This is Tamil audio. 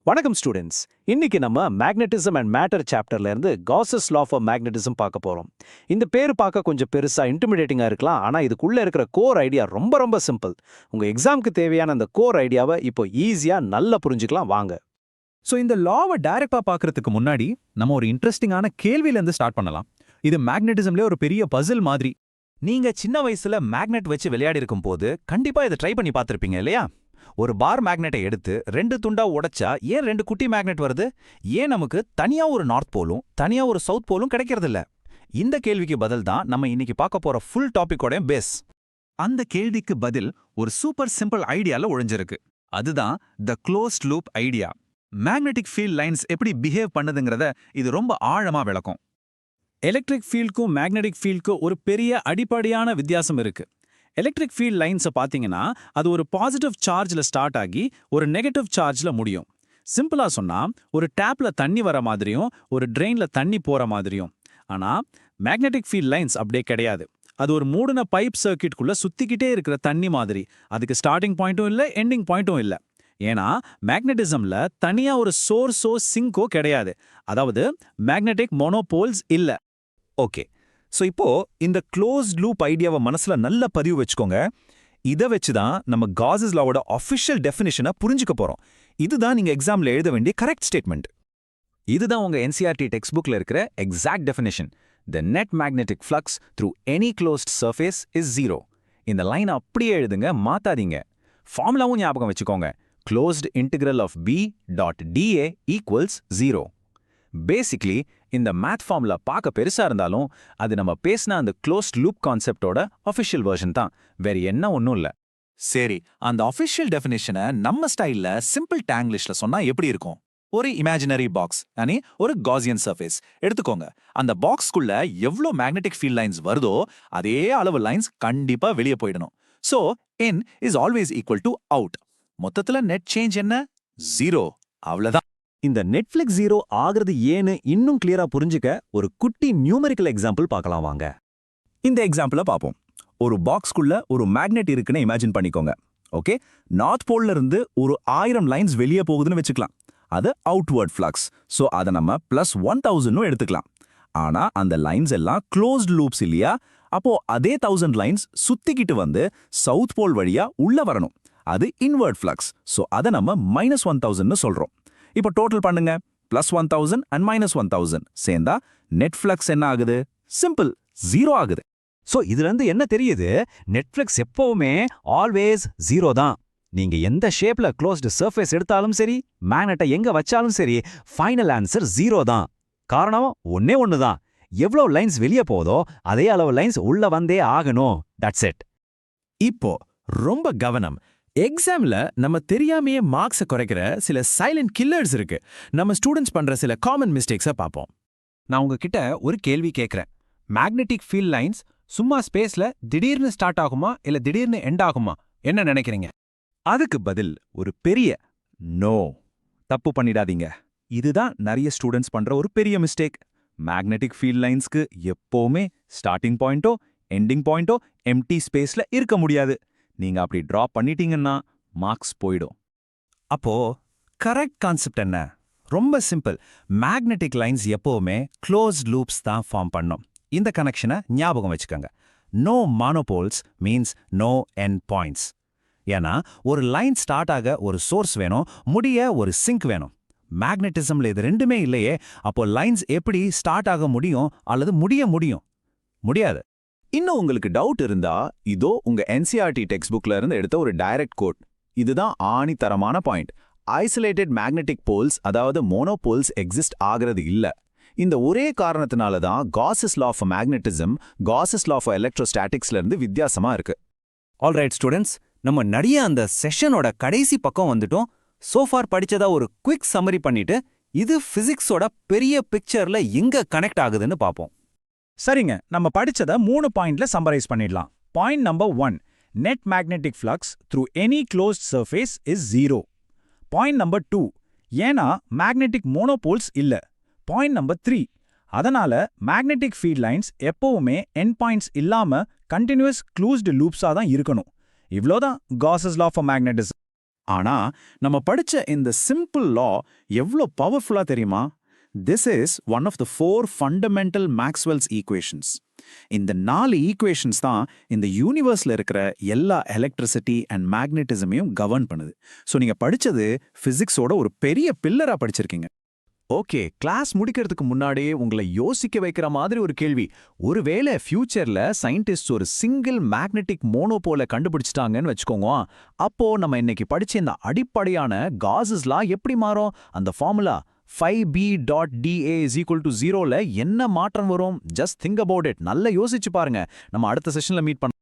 வணக்கம் ஸ்டூடெண்ட்ஸ். இன்னைக்கு நம்ம மேக்னெட்டிசம் அண்ட் மேட்டர் சாப்டர்ல இருந்து காஸஸ் லா ஃபார் மேக்னெட்டிசம் பார்க்க போறோம். இந்த பேர் பார்க்க கொஞ்சம் பெருசா இன்டிமிடேட்டிங்கா இருக்கலாம், ஆனா இதுக்குள்ள இருக்கிற கோர் ஐடியா ரொம்ப ரொம்ப சிம்பிள். உங்க எக்ஸாம்க்கு தேவையான அந்த கோர் ஐடியாவை இப்போ ஈஸியா நல்லா புரிஞ்சுக்கலாம் வாங்க. இந்த லாவை டைரக்டா பார்க்கறதுக்கு முன்னாடி நம்ம ஒரு இன்ட்ரெஸ்டிங்கான கேள்வியில இருந்து ஸ்டார்ட் பண்ணலாம். இது மேக்னெட்டிசம்ல ஒரு பெரிய பசில் மாதிரி. நீங்க சின்ன வயசுல மேக்னெட் வச்சு விளையாடி இருக்கும் போது கண்டிப்பா இதை ட்ரை பண்ணி பார்த்திருப்பீங்க இல்லையா? ஒரு பார் மேக்னெட்டை எடுத்து 2 துண்டா உடைச்சா ஏன் 2 குட்டி மேக்னெட் வருது? ஏன் நமக்கு தனியா ஒரு நார்த் போலும் தனியா ஒரு சவுத் போலும் கிடைக்கிறதில்ல? இந்த கேள்விக்கு பதில் தான் நம்ம இன்னைக்கு பார்க்க போற ஃபுல் டாபிக்கோட பேஸ். அந்த கேள்விக்கு பதில் ஒரு சூப்பர் சிம்பிள் ஐடியால ஒளிஞ்சிருக்கு. அதுதான் த closed loop idea. Magnetic field lines எப்படி பிஹேவ் பண்ணுதுங்கிறத இது ரொம்ப ஆழமா விளக்கும். எலக்ட்ரிக் ஃபீல்டுக்கும் மேக்னெட்டிக் ஃபீல்டுக்கும் ஒரு பெரிய அடிப்படையான வித்தியாசம் இருக்கு. எலக்ட்ரிக் ஃபீல்ட் லைன்ஸை பார்த்தீங்கன்னா அது ஒரு பாசிட்டிவ் சார்ஜில் ஸ்டார்ட் ஆகி ஒரு நெகட்டிவ் சார்ஜில் முடியும். சிம்பிளாக சொன்னால் ஒரு டேப்ல தண்ணி வர மாதிரியும் ஒரு ட்ரெயினில் தண்ணி போகிற மாதிரியும். ஆனால் மேக்னெட்டிக் ஃபீல்ட் லைன்ஸ் அப்படியே கிடையாது. அது ஒரு மூடின பைப் சர்க்கியூட்குள்ளே சுற்றிக்கிட்டே இருக்கிற தண்ணி மாதிரி. அதுக்கு ஸ்டார்டிங் பாயிண்ட்டும் இல்லை, எண்டிங் பாயிண்ட்டும் இல்லை. ஏன்னா மேக்னெட்டிசம்ல தனியாக ஒரு சோர்ஸோ சிங்கோ கிடையாது. அதாவது மேக்னெட்டிக் மோனோபோல்ஸ் இல்லை. ஓகே, இப்போ இந்த க்ளோஸ்ட் லூப் ஐடியாவை மனசுல நல்ல பதிவு வச்சுக்கோங்க. இதை வச்சு தான் நம்ம காஸஸ் லாவோட ஆஃபிஷியல் டெஃபினிஷனை புரிஞ்சுக்க போறோம். இதுதான் நீங்க எக்ஸாம்ல எழுத வேண்டிய கரெக்ட் ஸ்டேட்மெண்ட். இதுதான் உங்க என்சிஆர்டி டெக்ஸ்ட் புக்ல இருக்கிற exact definition. The net magnetic flux through any closed surface is 0. இந்த லைன் அப்படியே எழுதுங்க, மாத்தாதீங்க. ஃபார்முலாவும் ஞாபகம் வச்சுக்கோங்க. Closed integral of b dot dA equals 0. Basically இந்த மேத் ஃபார்முலா பார்க்க பெருசா இருந்தாலும் அது நம்ம பேசின அந்த க்ளோஸ்ட் லூப் கான்செப்டோட அஃபிஷியல் வெர்ஷன் தான், வேற என்ன ஒன்றும் இல்லை. சரி, அந்த அஃபிஷியல் டெஃபினேஷனை நம்ம ஸ்டைல்ல சிம்பிள் டேங்கிலிஷ்ல சொன்னா எப்படி இருக்கும்? ஒரு இமேஜினரி பாக்ஸ், ஒரு காசியன் சர்ஃபேஸ் எடுத்துக்கோங்க. அந்த பாக்ஸ்க்குள்ள எவ்வளோ மேக்னெட்டிக் ஃபீல்ட் லைன்ஸ் வருதோ அதே அளவு லைன்ஸ் கண்டிப்பா வெளியே போயிடணும். So in is always equal to out. மொத்தத்துல நெட் சேஞ்ச் என்ன? 0. அவ்வளவுதான். இந்த நெட்ஃபிளிக்ஸ் 0 ஆகிறது ஏன்னு இன்னும் கிளியரா புரிஞ்சுக்க ஒரு குட்டி நியூமெரிக்கல் எக்ஸாம்பிள் பார்க்கலாம் வாங்க. இந்த எக்ஸாம்பிளை பார்ப்போம். ஒரு பாக்ஸ்க்குள்ள ஒரு மேக்னெட் இருக்குன்னு இமேஜின் பண்ணிக்கோங்க. ஓகே, நார்த் போல்ல இருந்து ஒரு 1000 லைன்ஸ் வெளியே போகுதுன்னு வச்சுக்கலாம். அது அவுட்வர்ட் ஃப்ளக்ஸ். ஸோ அதை நம்ம +1000 எடுத்துக்கலாம். ஆனா அந்த லைன்ஸ் எல்லாம் க்ளோஸ்ட் லூப்ஸ் இல்லையா? அப்போ அதே 1000 லைன்ஸ் சுத்திக்கிட்டு வந்து சவுத் போல் வழியா உள்ள வரணும். அது இன்வர்ட் ஃப்ளக்ஸ். ஸோ அதை நம்ம -1000 சொல்றோம். இப்போ டோட்டல் பண்ணுங்க. +1000 அண்ட் -1000 சேர்ந்தா நெட் ஃப்ளக்ஸ் என்ன ஆகுது? சிம்பிள், 0 ஆகுது. ஸோ இதுல இருந்து என்ன தெரியுது? நெட்ஃபிளிக்ஸ் எப்பவுமே ஆல்வேஸ் 0 தான். நீங்க எந்த ஷேப்ல க்ளோஸ்டு சர்ஃபேஸ் எடுத்தாலும் சரி, மேக்னெட்டை எங்க வச்சாலும் சரி, ஃபைனல் ஆன்சர் 0 தான். காரணம் ஒன்னே ஒன்று தான். எவ்வளோ லைன்ஸ் வெளியே போதோ அதே அளவு லைன்ஸ் உள்ள வந்தே ஆகணும். That's it. இப்போ ரொம்ப கவனம். எக்ஸாம்ல நம்ம தெரியாமையே மார்க்ஸை குறைக்கிற சில சைலண்ட் கில்லர்ஸ் இருக்கு. நம்ம ஸ்டூடெண்ட்ஸ் பண்ற சில காமன் மிஸ்டேக்ஸை பார்ப்போம். நான் உங்ககிட்ட ஒரு கேள்வி கேட்குறேன். மேக்னெட்டிக் ஃபீல்ட் லைன்ஸ் சும்மா ஸ்பேஸ்ல திடீர்னு ஸ்டார்ட் ஆகுமா இல்ல திடீர்னு எண்ட் ஆகுமா? என்ன நினைக்கிறீங்க? அதுக்கு பதில் ஒரு பெரிய நோ. தப்பு பண்ணிடாதீங்க. இதுதான் நிறைய ஸ்டூடெண்ட்ஸ் பண்ற ஒரு பெரிய மிஸ்டேக். மேக்னெட்டிக் ஃபீல்ட் லைன்ஸ்க்கு எப்பவுமே ஸ்டார்டிங் பாயிண்டோ எண்டிங் பாயிண்டோ எம்டி ஸ்பேஸ்ல இருக்க முடியாது. நீங்க அப்படி டிரா பண்ணிட்டீங்கன்னா மார்க்ஸ் போயிடும். அப்போ கரெக்ட் கான்செப்ட் என்ன? ரொம்ப சிம்பிள். மேக்னெட்டிக் லைன்ஸ் எப்பவுமே க்ளோஸ்ட் லூப்ஸ் தான் ஃபார்ம் பண்ணும். இந்த கனெக்ஷனை ஞாபகம் வச்சுக்கோங்க. No monopoles means no end points. ஏன்னா ஒரு லைன் ஸ்டார்ட் ஆக ஒரு சோர்ஸ் வேணும், முடிய ஒரு சிங்க் வேணும். மேக்னெட்டிசம்ல இது ரெண்டுமே இல்லையே. அப்போ லைன்ஸ் எப்படி ஸ்டார்ட் ஆக முடியும் அல்லது முடிய முடியும்? முடியாது. இன்னும் உங்களுக்கு டவுட் இருந்தா இதோ உங்க என்சிஆர்டி டெக்ஸ்ட் புக்ல இருந்து எடுத்த ஒரு டைரக்ட் கோட். இதுதான் ஆணித்தரமான பாயிண்ட். ஐசோலேட்டட் மேக்னெட்டிக் போல்ஸ், அதாவது மோனோபோல்ஸ் எக்ஸிஸ்ட் ஆகிறது இல்ல. இந்த ஒரே காரணத்தினால தான் Gauss's law for magnetism Gauss's law for எலக்ட்ரோஸ்டாட்டிக்ஸ்ல இருந்து வித்தியாசமா இருக்கு. ஆல்ரைட் ஸ்டூடெண்ட்ஸ், நம்ம நிறைய அந்த செஷனோட கடைசி பக்கம் வந்துட்டோம். சோஃபார் படிச்சதா ஒரு குவிக் சம்மரி பண்ணிட்டு இது பிசிக்ஸோட பெரிய பிக்சர்ல எங்க கனெக்ட் ஆகுதுன்னு பார்ப்போம். சரிங்க, நம்ம படிச்சதை 3 பாயிண்ட்ல சம்மரைஸ் பண்ணிடலாம். Point number 1, net magnetic flux through any closed surface is 0. Point number 2, ஏன்னா மேக்னெட்டிக் மோனோபோல்ஸ் இல்ல. பாயிண்ட் நம்பர் 3, அதனால மேக்னெட்டிக் ஃபீல்ட் லைன்ஸ் எப்பவுமே எண்ட் பாயிண்ட்ஸ் இல்லாம கண்டினியூஸ் க்ளோஸ்டு லூப்ஸா தான் இருக்கணும். இவ்வளோதான் காஸஸ் லா ஃபார் மேக்னெட்டிசம். ஆனா நம்ம படிச்ச இந்த சிம்பிள் லா எவ்வளோ பவர்ஃபுல்லா தெரியுமா? This is one of the 4 fundamental Maxwell's equations. இந்த 4 ஈக்குவேஷன்ஸ் தான் இந்த யூனிவர்ஸ்ல இருக்கிற எல்லா எலக்ட்ரிசிட்டி அண்ட் மேக்னெட்டிசமையும் கவர்ன் பண்ணுது. ஸோ நீங்க படிச்சது பிசிக்ஸோட ஒரு பெரிய பில்லரா படிச்சிருக்கீங்க. ஓகே, கிளாஸ் முடிக்கிறதுக்கு முன்னாடியே உங்களை யோசிக்க வைக்கிற மாதிரி ஒரு கேள்வி. ஒருவேளை ஃபியூச்சர்ல சயின்டிஸ்ட் ஒரு சிங்கிள் மேக்னெட்டிக் மோனோபோலை கண்டுபிடிச்சிட்டாங்கன்னு வச்சுக்கோங்க, அப்போ நம்ம இன்னைக்கு படிச்ச இந்த அடிப்படையான காஸஸ் லா எப்படி மாறும்? அந்த ஃபார்முலா 5b.dA = 0ல என்ன மாற்றம் வரும்? Just think about it. நல்லா யோசிச்சு பாருங்க. நம்ம அடுத்த செஷன்ல மீட் பண்ணலாம்.